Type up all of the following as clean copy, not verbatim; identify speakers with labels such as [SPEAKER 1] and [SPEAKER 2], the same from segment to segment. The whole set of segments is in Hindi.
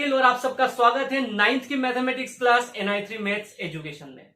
[SPEAKER 1] पाटिल और आप सबका स्वागत है 9th की mathematics class NI3 maths education में।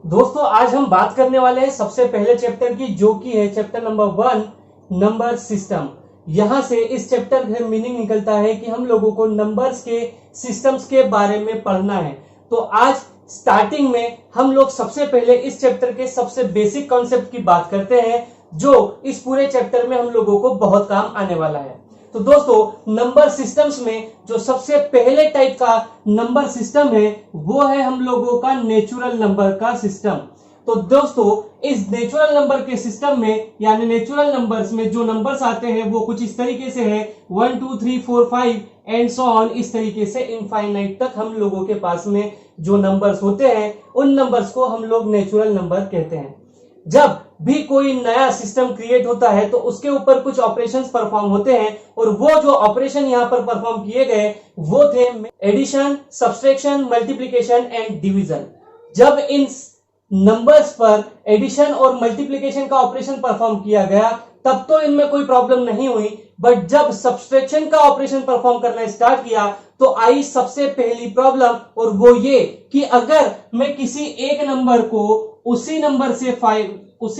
[SPEAKER 1] दोस्तों आज हम बात करने वाले हैं सबसे पहले चैप्टर की, जो कि है चैप्टर नंबर 1 नंबर सिस्टम। यहां से इस चैप्टर का मीनिंग निकलता है कि हम लोगों को नंबर्स के सिस्टम्स के बारे में पढ़ना है। तो आज स्टार्टिंग में हम लोग सबसे पहले इस चैप्टर के सबसे बेसिक कॉन्सेप्ट की बात करते हैं, जो इस पूरे चैप्टर में हम लोगों को बहुत काम आने वाला है। तो दोस्तों नंबर सिस्टम्स में जो सबसे पहले टाइप का नंबर सिस्टम है वो है हम लोगों का नेचुरल नंबर का सिस्टम। तो दोस्तों इस नेचुरल नंबर के सिस्टम में यानी नेचुरल नंबर्स में जो नंबर्स आते हैं वो कुछ इस तरीके से है 1 2 3 4 5 एंड सो ऑन। इस तरीके से इनफाइनाइट तक हम लोगों के पास में जो नंबर्स होते हैं उन नंबर्स को हम लोग नेचुरल नंबर कहते हैं। जब भी कोई नया सिस्टम क्रिएट होता है तो उसके ऊपर कुछ ऑपरेशंस परफॉर्म होते हैं, और वो जो ऑपरेशन यहां पर परफॉर्म किए गए वो थे addition, subtraction, multiplication and division. जब इन नंबर्स पर एडिशन और मल्टीप्लिकेशन का ऑपरेशन परफॉर्म किया गया तब तो इनमें कोई प्रॉब्लम नहीं हुई, बट जब सब्सट्रैक्शन का ऑपरेशन परफॉर्म करना स्टार्ट किया तो आई सबसे पहली प्रॉब्लम, और वो ये कि अगर मैं किसी एक नंबर को उसी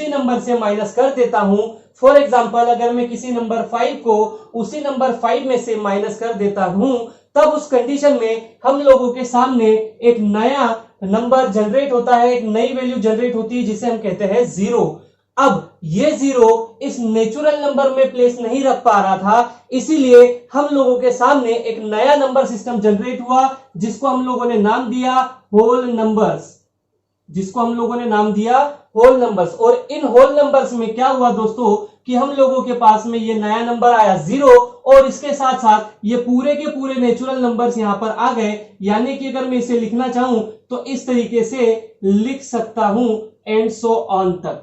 [SPEAKER 1] नंबर से माइनस कर देता हूं। फॉर एग्जांपल अगर मैं किसी नंबर 5 को उसी नंबर 5 में से माइनस कर देता हूं, तब उस कंडीशन में हम लोगों के सामने एक नया नंबर जनरेट होता है, एक नई वैल्यू जनरेट होती है जिसे हम कहते हैं 0। अब ये 0 इस नेचुरल नंबर में प्लेस नहीं रख पा रहा था, इसीलिए हम लोगों के सामने एक नया नंबर सिस्टम जनरेट हुआ जिसको हम लोगों ने नाम दिया होल नंबर्स। और इन होल नंबर्स में क्या हुआ दोस्तों कि हम लोगों के पास में ये नया नंबर आया 0, और इसके साथ साथ ये पूरे के पूरे नेचुरल नंबर्स यहां पर आ गए। यानी कि अगर मैं इसे लिखना चाहूं तो इस तरीके से लिख सकता हूं एंड सो ऑन तक।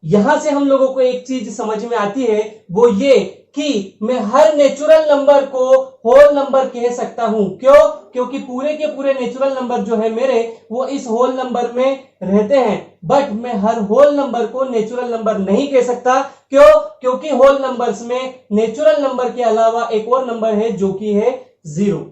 [SPEAKER 1] यहां से हम लोगों को एक चीज समझ में आती है, वो ये कि मैं हर नेचुरल नंबर को होल नंबर कह सकता हूं। क्यों? क्योंकि पूरे के पूरे नेचुरल नंबर जो है मेरे वो इस होल नंबर में रहते हैं, बट मैं हर होल नंबर को नेचुरल नंबर नहीं कह सकता। क्यों? क्योंकि होल नंबर्स में नेचुरल नंबर के अलावा एक और नंबर है जो कि है 0।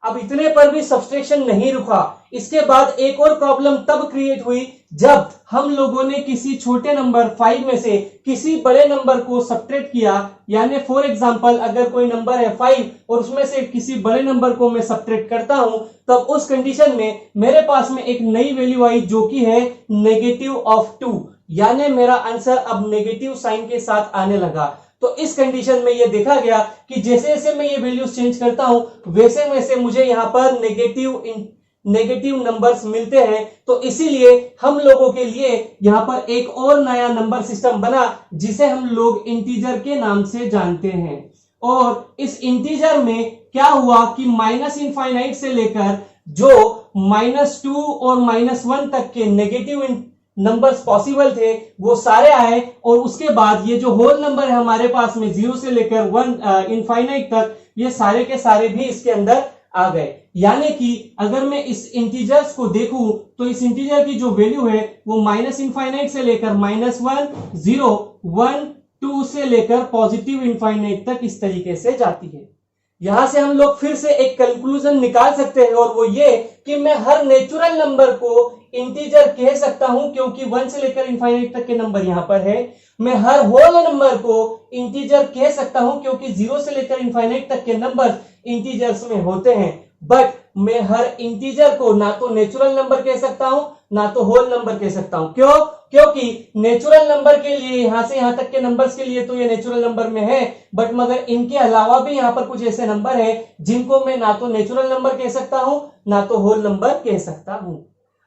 [SPEAKER 1] अब इतने पर भी सब्सट्रैक्शन नहीं रुका, इसके बाद एक और प्रॉब्लम तब क्रिएट हुई जब हम लोगों ने किसी छोटे नंबर 5 में से किसी बड़े नंबर को सब्ट्रैक्ट किया। यानी फॉर एग्जांपल अगर कोई नंबर है 5 और उसमें से किसी बड़े नंबर को मैं सब्ट्रैक्ट करता हूं, तब उस कंडीशन में मेरे पास में एक नई वैल्यू आई जो कि है -2। यानी मेरा आंसर अब नेगेटिव साइन के साथ आने लगा। तो इस कंडीशन में यह देखा गया कि जैसे जैसे मैं ये वैल्यूज चेंज करता हूं वैसे वैसे मुझे यहां पर नेगेटिव नंबर्स मिलते हैं। तो इसीलिए हम लोगों के लिए यहां पर एक और नया नंबर सिस्टम बना जिसे हम लोग इंटीजर के नाम से जानते हैं। और इस इंटीजर में क्या हुआ कि -इनफाइनाइट से लेकर जो -2 और -1 तक के नेगेटिव नंबर्स पॉसिबल थे वो सारे आए, और उसके बाद ये जो होल नंबर है हमारे पास में 0 से लेकर 1 इनफाइनाइट तक, ये सारे के सारे भी इसके अंदर आ गए। यानी कि अगर मैं इस इंटीजर्स को देखूं तो इस इंटीजर की जो वैल्यू है वो -इनफाइनाइट से लेकर -1 0 1 2 से लेकर पॉजिटिव इनफाइनाइट तक इस तरीके से जाती है। यहां से हम लोग फिर से एक कंक्लूजन निकाल सकते हैं, और वो ये कि मैं हर नेचुरल नंबर को इंटीजर कह सकता हूं क्योंकि 1 से लेकर इनफाइनाइट तक के नंबर यहां पर है। मैं हर होल नंबर को इंटीजर कह सकता हूं क्योंकि 0 से लेकर इनफाइनाइट तक के नंबर इंटीजर्स में होते हैं, बट मैं हर इंटीजर को ना तो नेचुरल नंबर कह सकता हूं ना तो होल नंबर कह सकता हूं। क्यों? क्योंकि नेचुरल नंबर के लिए यहां से यहां तक के नंबर्स के लिए तो ये नेचुरल नंबर में है, बट मगर इनके अलावा भी यहां पर कुछ ऐसे नंबर है जिनको मैं ना तो नेचुरल नंबर कह सकता हूं ना तो होल नंबर कह सकता हूं।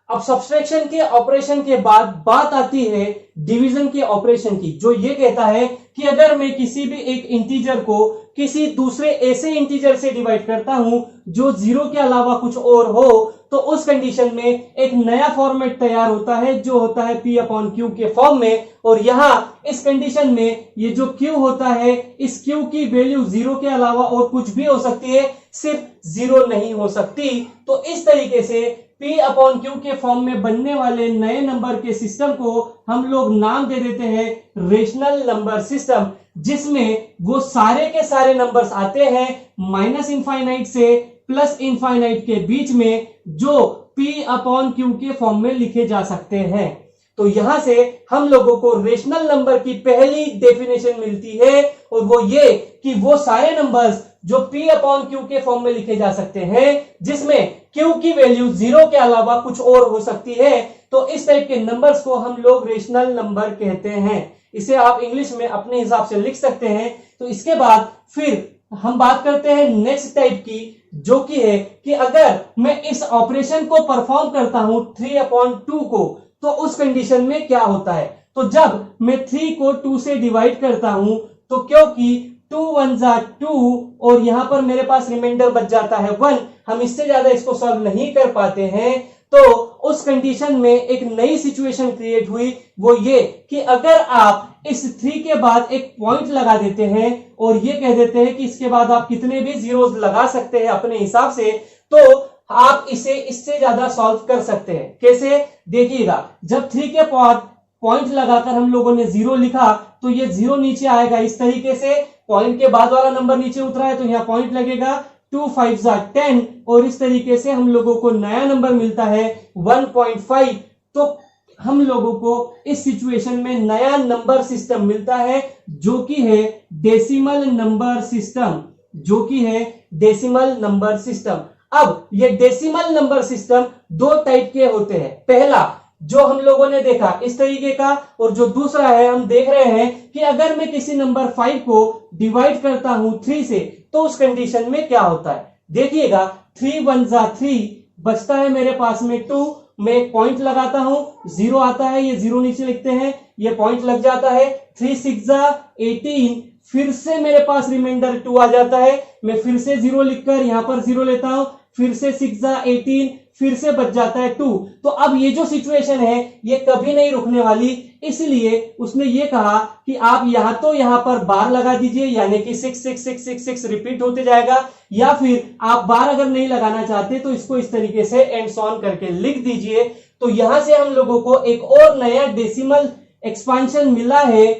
[SPEAKER 1] अब सब्सट्रैक्शन के ऑपरेशन के बाद बात आती है डिवीजन के ऑपरेशन की, जो ये कहता है कि अगर मैं किसी भी एक इंटीजर को किसी दूसरे ऐसे इंटीजर से डिवाइड करता हूं जो 0 के अलावा कुछ और हो, तो उस कंडीशन में एक नया फॉर्मेट तैयार होता है जो होता है P/Q के फॉर्म में। और यहां इस कंडीशन में ये जो Q होता है, इस Q की वैल्यू 0 के अलावा और कुछ भी हो सकती है, सिर्फ 0 नहीं हो सकती। तो इस तरीके से P अपॉन Q के फॉर्म में बनने वाले नए नंबर के सिस्टम को हम लोग नाम दे देते हैं रेशनल नंबर सिस्टम, जिसमें वो सारे के सारे नंबर्स आते हैं माइनस इनफाइनाइट से प्लस इनफाइनाइट के बीच में, जो P अपॉन Q के फॉर्म में लिखे जा सकते हैं। तो यहां से हम लोगों को रेशनल नंबर की पहली डेफिनेशन मिलती है, और वो ये कि वो सारे नंबर्स जो P अपॉन Q के फॉर्म में लिखे जा सकते हैं, जिसमें Q की वैल्यू 0 के अलावा कुछ और हो सकती है। तो इस टाइप के नंबर्स को हम लोग रेशनल नंबर कहते हैं। इसे आप इंग्लिश में अपने हिसाब से लिख सकते हैं। तो इसके बाद फिर हम बात करते हैं नेक्स्ट टाइप की, जो कि है कि अगर मैं इस ऑपरेशन को परफॉर्म करता हूं 3/2 को, तो उस कंडीशन में क्या होता है। तो जब मैं 3 को 2 से डिवाइड करता हूं, तो क्योंकि 2 1 2 और यहां पर मेरे पास रिमाइंडर बच जाता है 1, हम इससे ज्यादा इसको सॉल्व नहीं कर पाते हैं। तो उस कंडीशन में एक नई सिचुएशन क्रिएट हुई, वो ये कि अगर आप इस 3 के बाद एक पॉइंट लगा देते हैं और ये कह देते हैं कि इसके बाद आप कितने भी जीरोस लगा सकते हैं अपने हिसाब से, तो आप इसे इससे ज्यादा सॉल्व कर सकते हैं। कैसे, देखिएगा, जब 3 के पॉइंट लगाकर हम लोगों ने 0 लिखा, तो ये 0 नीचे आएगा इस तरीके से, पॉइंट के बाद वाला नंबर नीचे उतरा है तो यहाँ पॉइंट लगेगा, 2 5 10, और इस तरीके से हम लोगों को नया नंबर मिलता है 1.5। तो हम लोगों को इस सिचुएशन में नया नंबर सिस्टम मिलता है, जो कि है डेसिमल नंबर सिस्टम, जो कि है डेसिमल नंबर सिस्टम। अब ये डेसिमल नंबर सिस्टम 2 टाइप के होते हैं। पहला जो हम लोगों ने देखा इस तरीके का, और जो दूसरा है हम देख रहे हैं कि अगर मैं किसी नंबर 5 को डिवाइड करता हूं 3 से, तो उस कंडीशन में क्या होता है। देखिएगा, 3 1 3 बचता है मेरे पास में 2, मैं एक पॉइंट लगाता हूं, 0 आता है, ये 0 नीचे लिखते हैं, ये पॉइंट लग जाता है, 3 6 18, फिर से मेरे पास रिमाइंडर 2 आ जाता है, मैं फिर से 0 लिखकर यहां पर 0 लेता हूं, फिर से 6 18, फिर से बच जाता है 2। तो अब ये जो सिचुएशन है ये कभी नहीं रुकने वाली, इसलिए उसने ये कहा कि आप यहां पर बार लगा दीजिए, यानी कि 6 6 6 6 6 रिपीट होते जाएगा, या फिर आप बार अगर नहीं लगाना चाहते तो इसको इस तरीके से एंड ऑन करके लिख दीजिए। तो यहां से हम लोगों को एक और नया डेसिमल एक्सपांशन मिला है।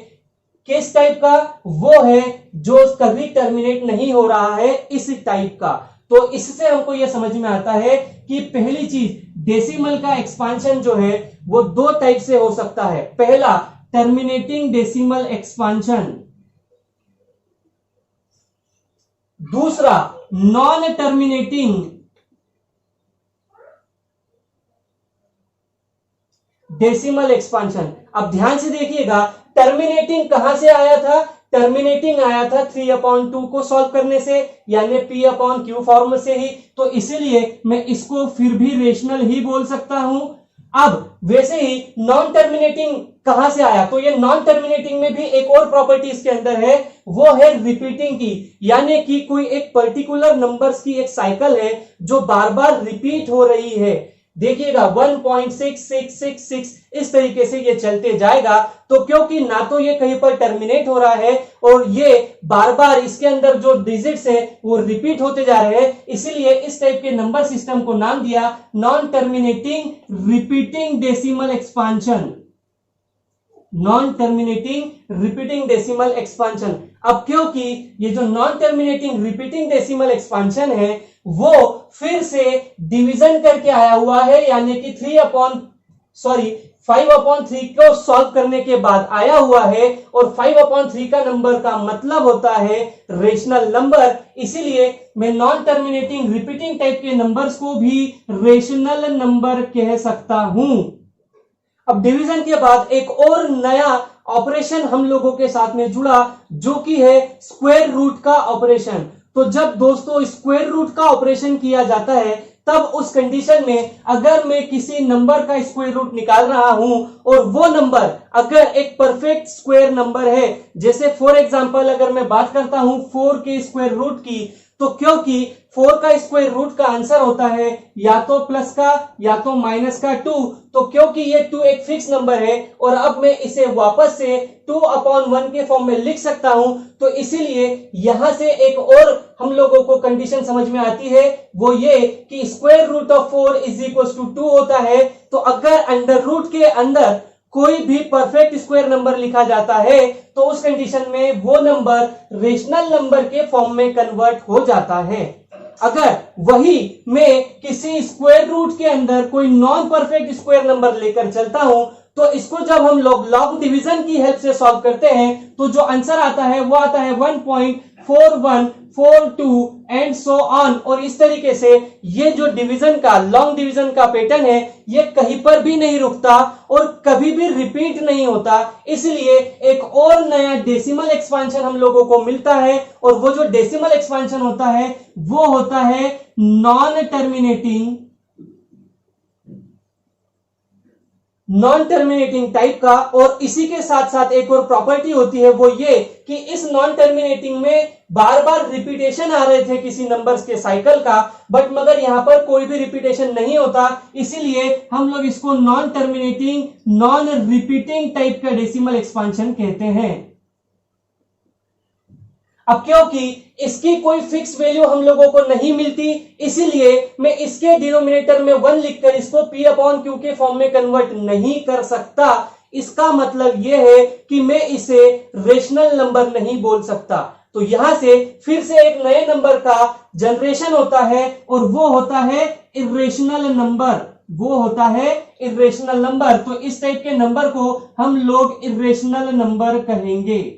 [SPEAKER 1] किस टाइप का, वो है जो कभी टर्मिनेट नहीं हो रहा है, इस टाइप का। तो इससे हमको यह समझ में आता है कि पहली चीज, डेसिमल का एक्सपांशन जो है वो 2 टाइप से हो सकता है। पहला टर्मिनेटिंग डेसिमल एक्सपांशन, दूसरा नॉन टर्मिनेटिंग डेसिमल एक्सपांशन। अब ध्यान से देखिएगा, टर्मिनेटिंग कहां से आया था, टर्मिनेटिंग आया था 3/2 को सॉल्व करने से, यानी P अपॉन Q फॉर्म से ही। तो इसीलिए मैं इसको फिर भी रेशनल ही बोल सकता हूं। अब वैसे ही नॉन टर्मिनेटिंग कहां से आया, तो ये नॉन टर्मिनेटिंग में भी एक और प्रॉपर्टी इसके अंदर है, वो है रिपीटिंग की, यानी कि कोई एक पर्टिकुलर नंबर्स की एक साइकिल है जो बार बार रिपीट हो रही है। देखिएगा 1.6666 इस तरीके से ये चलते जाएगा। तो क्योंकि ना तो ये कहीं पर टर्मिनेट हो रहा है और ये बार बार इसके अंदर जो डिजिट्स है वो रिपीट होते जा रहे हैं, इसीलिए इस टाइप के नंबर सिस्टम को नाम दिया non terminating repeating decimal expansion, non terminating repeating decimal expansion. अब क्योंकि ये जो non terminating repeating decimal expansion है वो फिर से डिवीजन करके आया हुआ है, यानी कि 5/3 को सॉल्व करने के बाद आया हुआ है, और 5/3 का नंबर का मतलब होता है रेशनल नंबर। इसीलिए मैं नॉन टर्मिनेटिंग रिपीटिंग टाइप के नंबर्स को भी रेशनल नंबर कह सकता हूं। अब डिवीजन के बाद एक और नया ऑपरेशन हम लोगों के साथ में जुड़ा, जो कि है स्क्वायर रूट का ऑपरेशन। तो जब दोस्तों स्क्वायर रूट का ऑपरेशन किया जाता है, तब उस कंडीशन में अगर मैं किसी नंबर का स्क्वायर रूट निकाल रहा हूं और वो नंबर अगर एक परफेक्ट स्क्वायर नंबर है, जैसे फॉर एग्जांपल अगर मैं बात करता हूं 4 के स्क्वायर रूट की, तो क्योंकि 4 का स्क्वायर रूट का आंसर होता है या तो प्लस का या तो माइनस का 2, तो क्योंकि ये 2 एक फिक्स नंबर है और अब मैं इसे वापस से 2/1 के फॉर्म में लिख सकता हूं, तो इसीलिए यहां से एक और हम लोगों को कंडीशन समझ में आती है, वो ये कि square root of 4 is equal to 2 होता है। तो अगर अंडर रूट के अंदर कोई भी परफेक्ट स्क्वायर नंबर लिखा जाता है तो उस कंडीशन में वो नंबर रेशनल नंबर के फॉर्म में कन्वर्ट हो जाता है। अगर वही मैं किसी स्क्वायर रूट के अंदर कोई नॉन परफेक्ट स्क्वायर नंबर लेकर चलता हूं, तो इसको जब हम लोग लॉग डिवीजन की हेल्प से सॉल्व करते हैं तो जो आंसर आता है वो आता है 1.4142 एंड सो ऑन। और इस तरीके से ये जो डिवीजन का लॉन्ग डिवीजन का पैटर्न है ये कहीं पर भी नहीं रुकता और कभी भी रिपीट नहीं होता। इसलिए एक और नया डेसिमल एक्सपेंशन हम लोगों को मिलता है और वो जो डेसिमल एक्सपेंशन होता है वो होता है नॉन टर्मिनेटिंग टाइप का। और इसी के साथ साथ एक और प्रॉपर्टी होती है, वो ये कि इस नॉन टर्मिनेटिंग में बार बार रिपीटेशन आ रहे थे किसी नंबर्स के साइकिल का, बट मगर यहां पर कोई भी रिपीटेशन नहीं होता, इसीलिए हम लोग इसको non terminating non repeating type का डेसिमल एक्सपेंशन कहते हैं। अब क्योंकि इसकी कोई फिक्स वैल्यू हम लोगों को नहीं मिलती, इसीलिए मैं इसके डिनोमिनेटर में 1 लिखकर इसको p/q के फॉर्म में कन्वर्ट नहीं कर सकता। इसका मतलब यह है कि मैं इसे रेशनल नंबर नहीं बोल सकता। तो यहां से फिर से एक नए नंबर का जनरेशन होता है और वो होता है इरेशनल नंबर। तो इस टाइप के नंबर को हम लोग इरेशनल नंबर कहेंगे।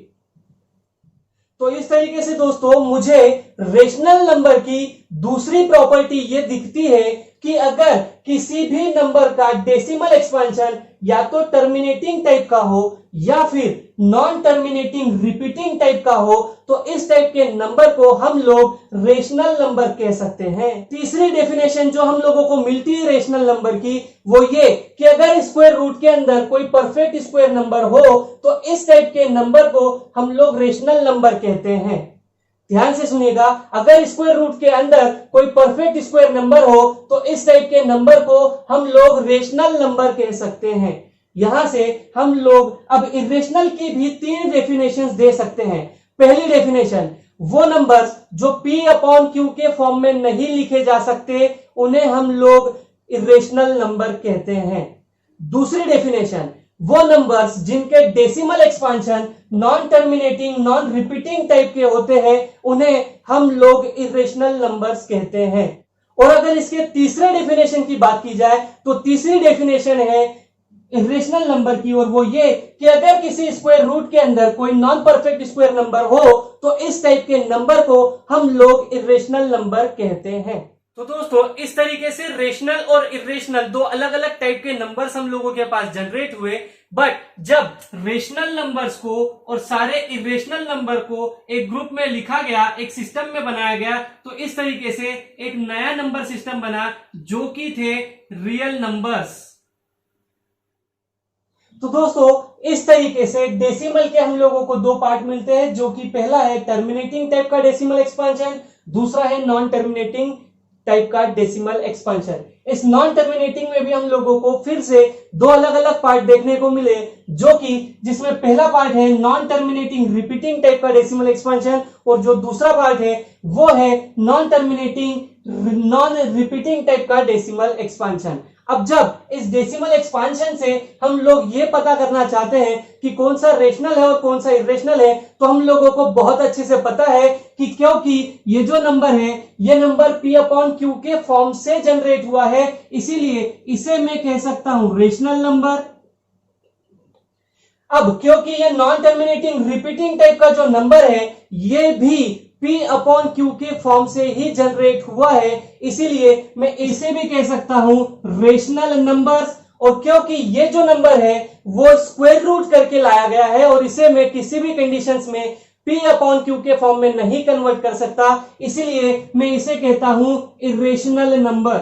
[SPEAKER 1] तो इस तरीके से दोस्तों मुझे रेशनल नंबर की दूसरी प्रॉपर्टी ये दिखती है कि अगर किसी भी नंबर का डेसिमल एक्सपेंशन या तो टर्मिनेटिंग टाइप का हो या फिर नॉन टर्मिनेटिंग रिपीटिंग टाइप का हो, तो इस टाइप के नंबर को हम लोग रेशनल नंबर कह सकते हैं। तीसरी डेफिनेशन जो हम लोगों को मिलती है रेशनल नंबर की, वो ये कि अगर स्क्वायर रूट के अंदर कोई परफेक्ट स्क्वायर नंबर हो तो इस टाइप के नंबर को हम लोग रेशनल नंबर कहते हैं। ध्यान से सुनिएगा, अगर स्क्वायर रूट के अंदर कोई परफेक्ट स्क्वायर नंबर हो तो इस टाइप के नंबर को हम लोग रेशनल नंबर कह सकते हैं। यहां से हम लोग अब इरेशनल की भी 3 डेफिनेशंस दे सकते हैं। पहली डेफिनेशन, वो नंबर्स जो p/q के फॉर्म में नहीं लिखे जा सकते उन्हें हम लोग इरेशनल नंबर कहते हैं। दूसरी डेफिनेशन, वो नंबर्स जिनके decimal expansion non terminating non repeating type के होते हैं उन्हें हम लोग इरेशनल नंबर्स कहते हैं। और अगर इसके तीसरे डेफिनेशन की बात की जाए तो तीसरी डेफिनेशन है इरेशनल नंबर की, और वो ये कि अगर किसी स्क्वायर रूट के अंदर कोई नॉन परफेक्ट स्क्वायर नंबर हो तो इस टाइप के नंबर को हम लोग इरेशनल नंबर कहते हैं। तो दोस्तों इस तरीके से रेशनल और इरेशनल 2 अलग अलग टाइप के नंबर्स हम लोगों के पास जनरेट हुए। बट जब रेशनल नंबर्स को और सारे इरेशनल नंबर को एक ग्रुप में लिखा गया, एक सिस्टम में बनाया गया, तो इस तरीके से एक नया नंबर सिस्टम बना जो कि थे रियल नंबर्स। तो दोस्तों इस तरीके से डेसिमल के हम लोगों को 2 पार्ट मिलते हैं, जो कि पहला है टर्मिनेटिंग टाइप का डेसिमल एक्सपेंशन, दूसरा है नॉन टर्मिनेटिंग टाइप का डेसिमल एक्सपेंशन। इस नॉन टर्मिनेटिंग में भी हम लोगों को फिर से 2 अलग अलग पार्ट देखने को मिले, जो कि जिसमें पहला पार्ट है नॉन टर्मिनेटिंग रिपीटिंग टाइप का डेसिमल एक्सपेंशन और जो दूसरा पार्ट है वो है non terminating non repeating type का डेसिमल एक्सपेंशन। अब जब इस डेसिमल एक्सपेंशन से हम लोग ये पता करना चाहते हैं कि कौन सा रेशनल है और कौन सा इरेशनल है, तो हम लोगों को बहुत अच्छे से पता है कि क्योंकि ये जो नंबर है ये नंबर p/q के फॉर्म से जनरेट हुआ है, इसीलिए इसे मैं कह सकता हूं रेशनल नंबर। अब क्योंकि ये नॉन टर्मिनेटिंग रिपीटिंग टाइप का जो नंबर है ये भी p/q के फॉर्म से ही जनरेट हुआ है, इसीलिए मैं इसे भी कह सकता हूं रेशनल नंबर्स। और क्योंकि ये जो नंबर है वो स्क्वायर रूट करके लाया गया है और इसे मैं किसी भी कंडीशंस में p/q के फॉर्म में नहीं कन्वर्ट कर सकता, इसीलिए मैं इसे कहता हूं इरेशनल नंबर।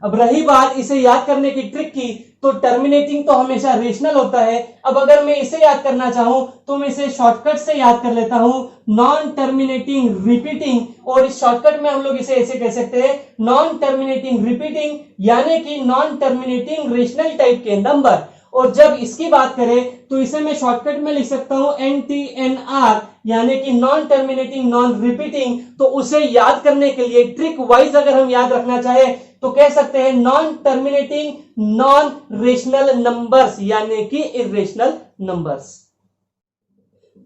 [SPEAKER 1] अब रही बात इसे याद करने की ट्रिक की, तो टर्मिनेटिंग तो हमेशा रेशनल होता है। अब अगर मैं इसे याद करना चाहूं तो मैं इसे शॉर्टकट से याद कर लेता हूं, नॉन टर्मिनेटिंग रिपीटिंग, और इस शॉर्टकट में हम लोग इसे ऐसे कह सकते हैं, नॉन टर्मिनेटिंग रिपीटिंग, यानी कि नॉन टर्मिनेटिंग रेशनल टाइप के नंबर। और जब इसकी बात करें तो इसे मैं शॉर्टकट में लिख सकता हूं NTNR, यानी कि नॉन टर्मिनेटिंग नॉन रिपीटिंग। तो उसे याद करने के लिए ट्रिक वाइज अगर हम याद रखना चाहे तो कह सकते हैं non terminating non rational numbers, यानी कि इरेशनल नंबर्स।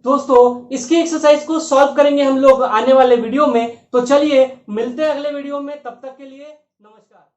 [SPEAKER 1] दोस्तों इसकी एक्सरसाइज को सॉल्व करेंगे हम लोग आने वाले वीडियो में। तो चलिए मिलते हैं अगले वीडियो में, तब तक के लिए नमस्कार।